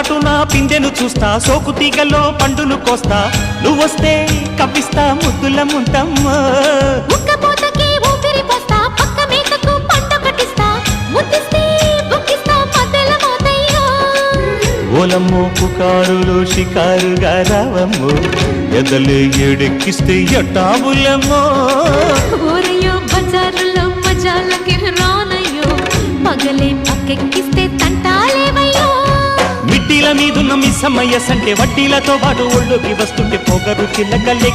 చాటున పిందెను చూస్తా, సోకు తీగలో పండును కోస్తా, నువ్వొస్తే కప్పిస్తా ముద్దుల ముంతమ్మో. ఉక్కపోతకి ఊపిరి పోస్తా, పక్క మేతకు పంట కట్టిస్తా, ముద్దిస్తే బుక్కిస్తా మధ్యల మోతయ్యో. ఓలమ్మో పుకారులో షికారుగా రావమ్మో, ఎదలే ఏడెక్కిస్తే ఎట్టాబులమ్మో. ఊరయ్యో బజారులో మజాలకి రానయ్యో, పగలే పక్కెక్కిస్తే తంటాలేవయ్యో. మిట్టిల మీదున్న మిస్సమ్మయ్య సంటే వడ్డీలతో పాటు ఒళ్ళోకి వస్తుంటే పొగరు చిల్లకల్లే